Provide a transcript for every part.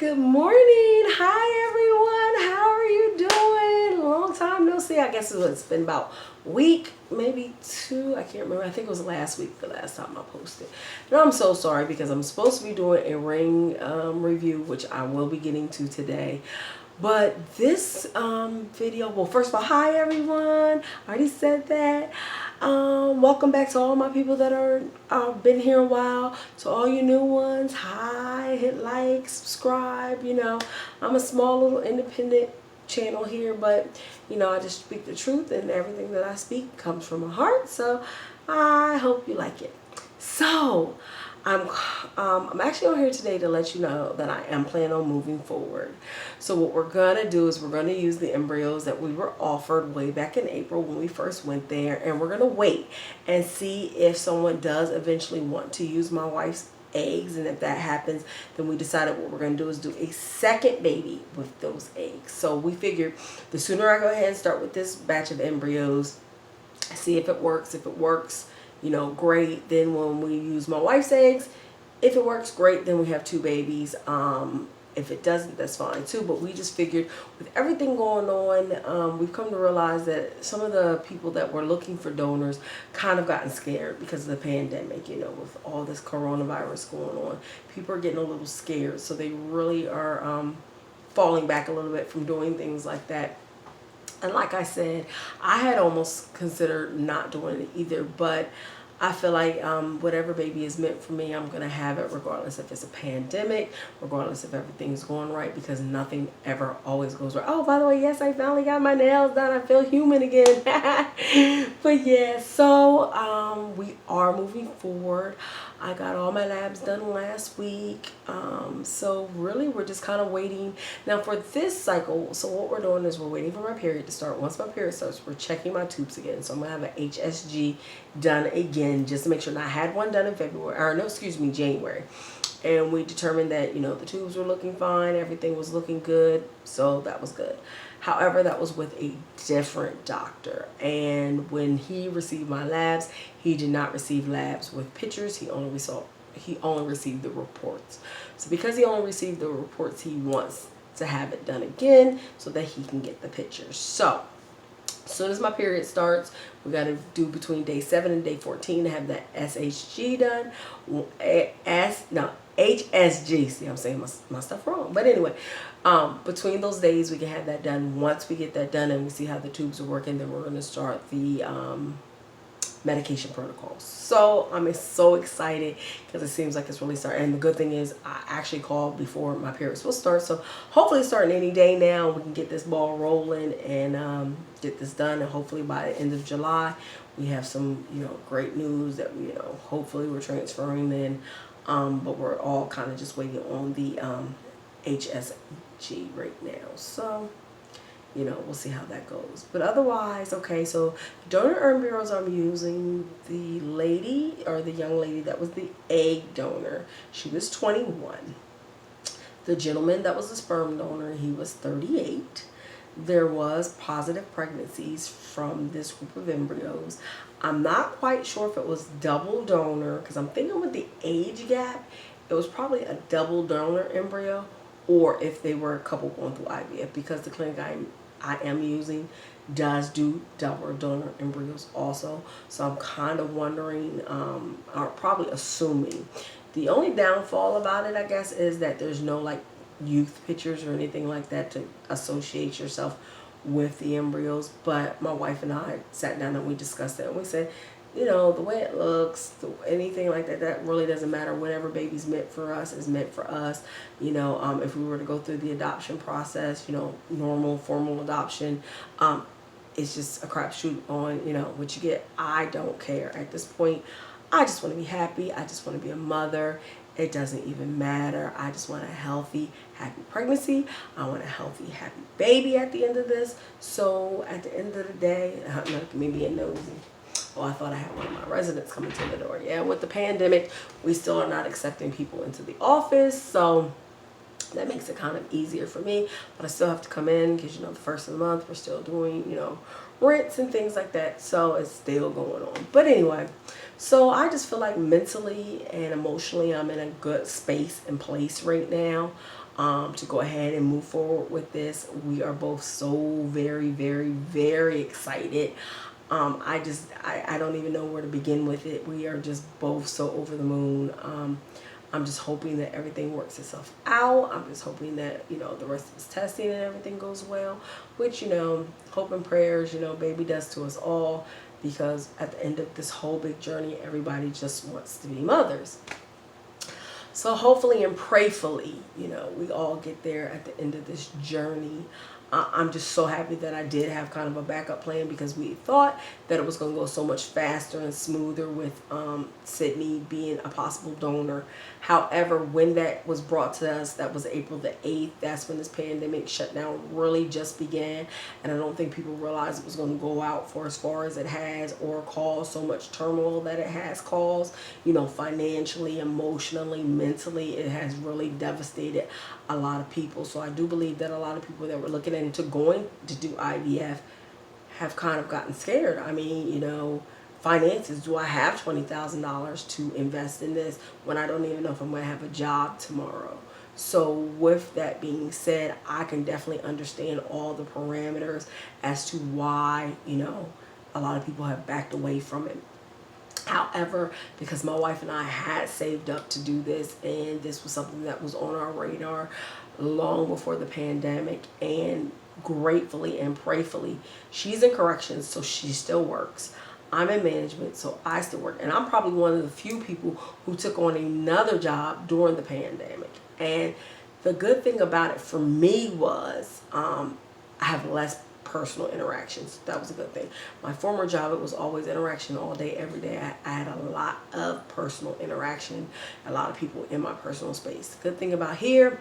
Good morning. Hi everyone. How are you doing? Long time no see. I guess it's been about a week, maybe two. I can't remember. I think it was last week the last time I posted. And I'm so sorry because I'm supposed to be doing a ring review, which I will be getting to today. But this video, well, first of all, hi everyone. I already said that. Welcome back to all my people that are been here a while. To all you new ones, hi, hit like, subscribe. You know, I'm a small little independent channel here, but you know, I just speak the truth, and everything that I speak comes from my heart. So I hope you like it. So I'm actually on here today to let you know that I am planning on moving forward. So what we're gonna do is we're gonna use the embryos that we were offered way back in April when we first went there, and we're gonna wait and see if someone does eventually want to use my wife's eggs. And if that happens, then we decided what we're going to do is do a second baby with those eggs. So we figured the sooner I go ahead and start with this batch of embryos, see if it works. If it works, you know, great. Then when we use my wife's eggs, if it works, great. Then we have two babies. If it doesn't, that's fine too. But we just figured with everything going on, we've come to realize that some of the people that were looking for donors kind of gotten scared because of the pandemic, you know, with all this coronavirus going on. People are getting a little scared. So they really are falling back a little bit from doing things like that. And like I said, I had almost considered not doing it either, but I feel like whatever baby is meant for me, I'm going to have it regardless if it's a pandemic, regardless if everything's going right, because nothing ever always goes right. Oh, by the way, yes, I finally got my nails done. I feel human again. But yeah, so we are moving forward. I got all my labs done last week. So really we're just kind of waiting. Now for this cycle, so what we're doing is we're waiting for my period to start. Once my period starts, we're checking my tubes again. So I'm going to have an HSG done again just to make sure. And I had one done in February, or no, excuse me, January. And we determined that, you know, the tubes were looking fine. Everything was looking good. So that was good. However, that was with a different doctor. And when he received my labs, he did not receive labs with pictures. He only received the reports. So because he only received the reports, he wants to have it done again so that he can get the pictures. So as soon as my period starts, we got to do between day 7 and day 14 to have that SHG done. HSG. See, I'm saying my stuff wrong. But anyway, between those days, we can have that done. Once we get that done and we see how the tubes are working, then we're going to start the medication protocols. So I'm so excited because it seems like it's really starting. And the good thing is I actually called before my periods will start. So hopefully it's starting any day now. We can get this ball rolling and get this done. And hopefully by the end of July, we have some, you know, great news that, you know, hopefully we're transferring in. But we're all kind of just waiting on the HSG right now. So, you know, we'll see how that goes. But otherwise, okay, so donor embryos, I'm using the lady, or the young lady that was the egg donor. She was 21. The gentleman that was the sperm donor, he was 38. There was positive pregnancies from this group of embryos. I'm not quite sure if it was double donor, because I'm thinking with the age gap, it was probably a double donor embryo, or if they were a couple going through IVF, because the clinic I am using does do double donor embryos also. So I'm kind of wondering, or probably assuming. The only downfall about it, I guess, is that there's no like youth pictures or anything like that to associate yourself with the embryos. But my wife and I sat down and we discussed it, and we said, you know, the way it looks, anything like that, that really doesn't matter. Whatever baby's meant for us is meant for us. You know, if we were to go through the adoption process, you know, normal formal adoption, it's just a crapshoot on, you know, what you get. I don't care at this point. I just want to be happy. I just want to be a mother. It doesn't even matter. I just want a healthy, happy pregnancy. I want a healthy, happy baby at the end of this. So at the end of the day, look at me being nosy. Oh, I thought I had one of my residents coming to the door. Yeah, with the pandemic, we still are not accepting people into the office. So That makes it kind of easier for me, but I still have to come in because, you know, the first of the month we're still doing, you know, rents and things like that. So it's still going on. But anyway, so I just feel like mentally and emotionally I'm in a good space and place right now to go ahead and move forward with this. We are both so very, very, very excited. I don't even know where to begin with it. We are just both so over the moon. I'm just hoping that everything works itself out. I'm just hoping that, you know, the rest of this testing and everything goes well, which, you know, hope and prayers, you know, baby does to us all, because at the end of this whole big journey, everybody just wants to be mothers. So hopefully and prayfully, you know, we all get there at the end of this journey. I'm just so happy that I did have kind of a backup plan, because we thought that it was going to go so much faster and smoother with Sydney being a possible donor. However, when that was brought to us, that was April the 8th. That's when this pandemic shutdown really just began. And I don't think people realized it was going to go out for as far as it has, or cause so much turmoil that it has caused, you know, financially, emotionally, mentally. It has really devastated a lot of people. So I do believe that a lot of people that were looking into going to do IVF have kind of gotten scared. I mean, you know, finances. Do I have $20,000 to invest in this when I don't even know if I'm going to have a job tomorrow? So with that being said, I can definitely understand all the parameters as to why, you know, a lot of people have backed away from it. However, because my wife and I had saved up to do this, and this was something that was on our radar long before the pandemic, and gratefully and prayfully, she's in corrections, so she still works. I'm in management, so I still work. And I'm probably one of the few people who took on another job during the pandemic. And the good thing about it for me was I have less personal interactions. That was a good thing. My former job, it was always interaction all day, every day. I had a lot of personal interaction, a lot of people in my personal space. Good thing about here,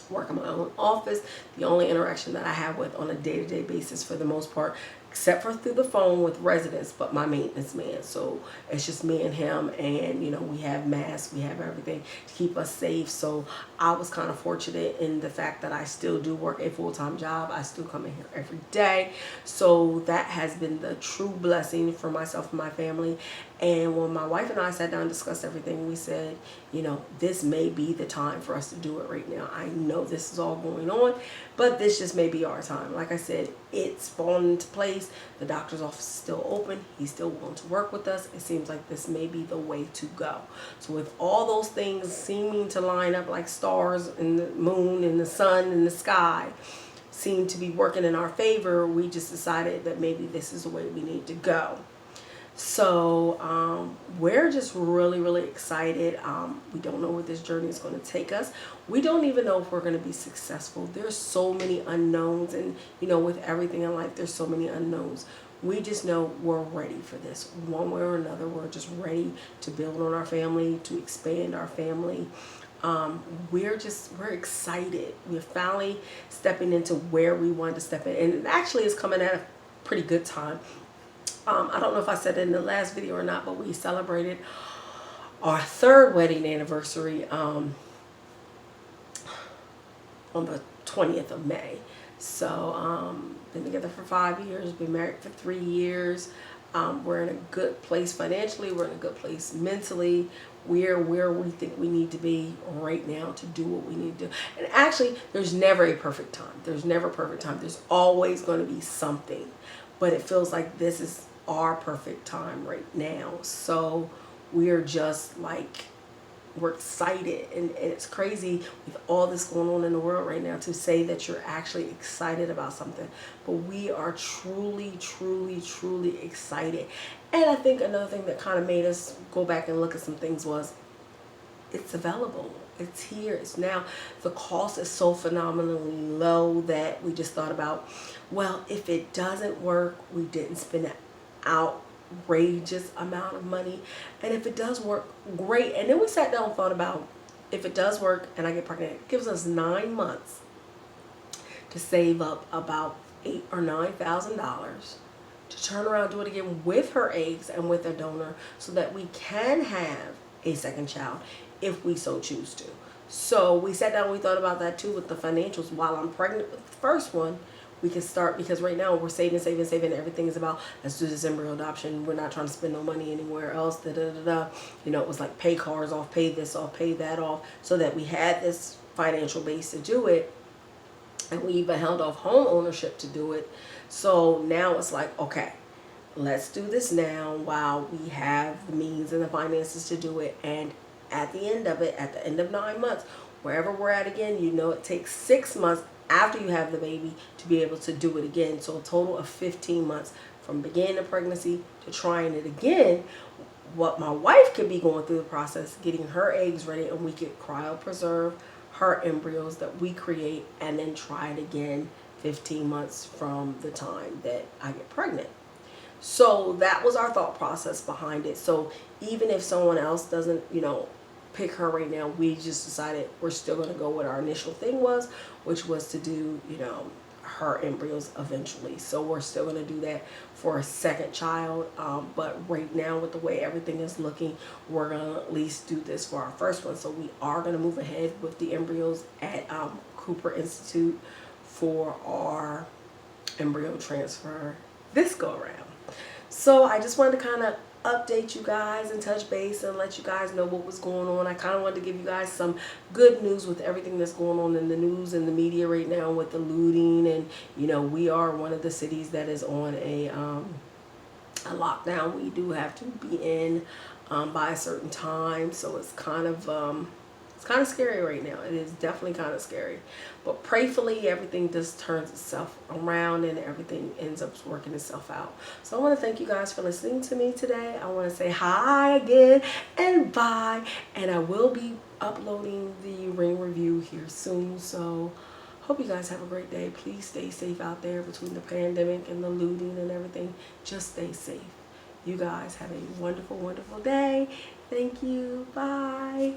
work in my own office, the only interaction that I have with on a day-to-day basis for the most part, except for through the phone with residents, but my maintenance man. So it's just me and him, and you know, we have masks, we have everything to keep us safe. So I was kind of fortunate in the fact that I still do work a full-time job. I still come in here every day. So that has been the true blessing for myself and my family. And when my wife and I sat down and discussed everything, we said, you know, this may be the time for us to do it right now. I know this is all going on, but this just may be our time. Like I said, it's fallen into place. The doctor's office is still open. He's still willing to work with us. It seems like this may be the way to go. So with all those things seeming to line up like stars and the moon and the sun and the sky seem to be working in our favor, we just decided that maybe this is the way we need to go. So we're just really, really excited. We don't know where this journey is going to take us. We don't even know if we're going to be successful. There's so many unknowns, and you know, with everything in life, there's so many unknowns. We just know we're ready for this one way or another. We're just ready to build on our family, to expand our family. We're excited. We're finally stepping into where we wanted to step in, and it actually is coming at a pretty good time. I don't know if I said it in the last video or not, but we celebrated our 3rd wedding anniversary on the 20th of May. So been together for 5 years, been married for 3 years. We're in a good place financially. We're in a good place mentally. We're where we think we need to be right now to do what we need to do. And actually, there's never a perfect time. There's never a perfect time. There's always going to be something. But it feels like this is our perfect time right now. So we're just like, we're excited, and it's crazy with all this going on in the world right now to say that you're actually excited about something, but we are truly, truly, truly excited. And I think another thing that kind of made us go back and look at some things was it's available. It's here. It's now. The cost is so phenomenally low that we just thought about, well, if it doesn't work, we didn't spend an outrageous amount of money. And if it does work, great. And then we sat down and thought about, if it does work and I get pregnant, it gives us 9 months to save up about $8,000 or $9,000 to turn around and do it again with her eggs and with a donor, so that we can have a second child if we so choose to. So we sat down, we thought about that too with the financials. While I'm pregnant with the first one, we can start, because right now we're saving. Everything is about, let's do this embryo adoption. We're not trying to spend no money anywhere else. You know, it was like pay cars off, pay this off, pay that off, so that we had this financial base to do it. And we even held off home ownership to do it. So now it's like, okay, let's do this now while we have the means and the finances to do it. And at the end of it, at the end of 9 months, wherever we're at again, you know, it takes 6 months after you have the baby to be able to do it again. So a total of 15 months from beginning of pregnancy to trying it again. What my wife could be going through the process, getting her eggs ready, and we could cryopreserve her embryos that we create, and then try it again 15 months from the time that I get pregnant. So that was our thought process behind it. So even if someone else doesn't, you know, pick her right now, we just decided we're still going to go with our initial thing was, which was to do, you know, her embryos eventually. So we're still going to do that for a second child. But right now, with the way everything is looking, we're going to at least do this for our first one. So we are going to move ahead with the embryos at Cooper Institute for our embryo transfer this go around. So I just wanted to kind of update you guys and touch base and let you guys know what was going on. I kind of wanted to give you guys some good news with everything that's going on in the news and the media right now with the looting. And you know, we are one of the cities that is on a lockdown. We do have to be in by a certain time, so it's kind of scary right now. It is definitely kind of scary, but prayerfully everything just turns itself around and everything ends up working itself out. So I want to thank you guys for listening to me today. I want to say hi again and bye, and I will be uploading the ring review here soon. So hope you guys have a great day. Please stay safe out there between the pandemic and the looting and everything. Just stay safe. You guys have a wonderful, wonderful day. Thank you. Bye.